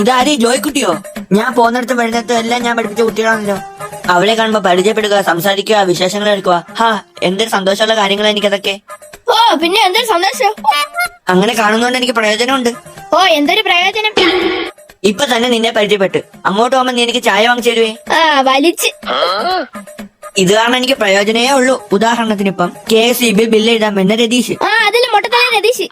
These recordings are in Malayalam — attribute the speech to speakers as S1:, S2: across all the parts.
S1: ഇതാരീ ജോയ്ക്കുട്ടിയോ? ഞാൻ പോന്നിടത്ത് വരുന്നിടത്തും എല്ലാം ഞാൻ പഠിപ്പിച്ച കുട്ടികളാണല്ലോ. അവളെ കാണുമ്പോ പരിചയപ്പെടുക, സംസാരിക്കുക, വിശേഷങ്ങൾ എടുക്കുക. എന്തൊരു സന്തോഷമുള്ള കാര്യങ്ങളാ എനിക്കതൊക്കെ.
S2: ഓ പിന്നെ എന്തൊരു സന്തോഷം.
S1: അങ്ങനെ കാണുന്നോണ്ട് എനിക്ക് പ്രയോജനമുണ്ട്.
S2: ഓ എന്തൊരു പ്രയോജനം.
S1: ഇപ്പൊ തന്നെ നിന്നെ പരിചയപ്പെട്ട് അങ്ങോട്ട് പോകുമ്പോ നീ എനിക്ക് ചായ വാങ്ങിച്ചു തരുവേ?
S2: വലിച്ച്.
S1: ഇത് കാരണം എനിക്ക് പ്രയോജനമേ ഉള്ളൂ. ഉദാഹരണത്തിന് ഇപ്പം KSEB ബില്ല് എഴുതാൻ പറ്റുന്ന രതീഷ്.
S2: അതിൽ മൊട്ടത്തല രതീഷ്.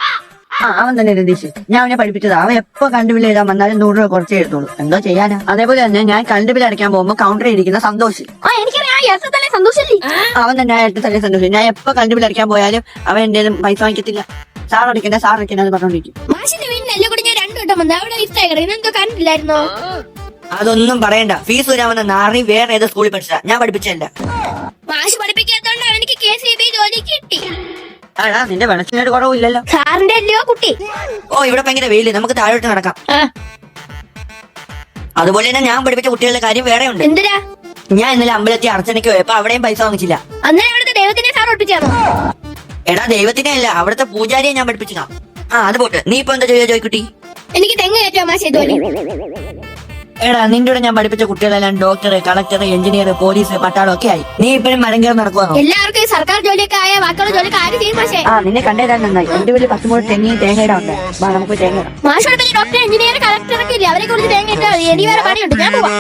S1: അവൻ തന്നെ രതീഷ്. ഞാൻ അവനെ പഠിപ്പിച്ചത്. അവൻ എപ്പോ കറണ്ട് ബില്ല് എഴുതാൻ വന്നാലും 100 രൂപ കുറച്ചേ എഴുതുള്ളൂ. എന്തോ ചെയ്യാനാ. അതേപോലെ തന്നെ ഞാൻ കറണ്ട് ബില്ല് അടയ്ക്കാൻ പോകുമ്പോ കൗണ്ടറിൽ ഇരിക്കുന്ന സന്തോഷ്. അവൻ തന്നെ ആയിട്ട് തന്നെ സന്തോഷം. ഞാൻ എപ്പോ കറണ്ട് ബില്ല് അടയ്ക്കാൻ പോയാലും അവൻ എന്റെ പൈസ വാങ്ങിക്കത്തില്ല. സാർ അടയ്ക്കണ്ട എന്ന് പറഞ്ഞോണ്ടിരിക്കും. അതൊന്നും പറയണ്ട. ഫീസ് വരാമെന്ന നാറി വേറെ ഏതോ സ്കൂളിൽ പഠിച്ചതാ. ഞാൻ പഠിപ്പിച്ചല്ല. നിന്റെ വെള്ളത്തിനൊരു കുറവില്ലല്ലോ.
S2: സാറിന്റെ അല്ലയോ കുട്ടി.
S1: ഇവിടെ ഭയങ്കര വെയില്. നമുക്ക് താഴോട്ട് നടക്കാം. അതുപോലെ തന്നെ ഞാൻ പഠിപ്പിച്ച കുട്ടികളുടെ കാര്യം വേറെ ഉണ്ട്.
S2: എന്തിനാ?
S1: ഞാൻ ഇന്നലെ അമ്പലത്തിൽ അർച്ചനയ്ക്ക് പോയപ്പോ അവിടെയും പൈസ വാങ്ങിച്ചില്ല.
S2: ദൈവത്തിനെ സാർ പഠിപ്പിച്ചാണോ?
S1: എടാ ദൈവത്തിനെ അല്ല, അവിടുത്തെ പൂജാരിയെ ഞാൻ പഠിപ്പിച്ചതാ. അത് പോട്ടെ. നീ ഇപ്പൊ എന്താ ചെയ്യാ ജോയ്ക്കുട്ടി?
S2: എനിക്ക് തെങ്ങ് കയറ്റാൻ മാഷ് ഇതുപോലെ.
S1: എടാ നിന്റെ കൂടെ ഞാൻ പഠിപ്പിച്ച കുട്ടികളെല്ലാം ഡോക്ടർ, കളക്ടർ, എഞ്ചിനീയർ, പോലീസ്, പട്ടാളം ഒക്കെ ആയി. നീ ഇപ്പോഴും മരം കയറി നടക്കുവാണോ?
S2: എല്ലാവർക്കും സർക്കാർ ജോലിയൊക്കെ ആയ ബാക്കിയുള്ള ജോലിയൊക്കെ ആര് ചെയ്യും മാഷേ?
S1: നിന്നെ കണ്ടേതാൻ നന്നായി. എന്റെ വലിയ 10 മൂട് തേങ്ങയുടെ ഉണ്ട്. നമുക്ക് തേങ്ങ.
S2: മാഷോട് ഡോക്ടർ, എഞ്ചിനീയർ, കളക്ടർ ഒക്കെ ഇല്ലേ? അവരെ കുറിച്ച് തേങ്ങ ഇട്ടാൽ എനിക്ക് വേറെ പണിയുണ്ട്. ഞാൻ പോവാം.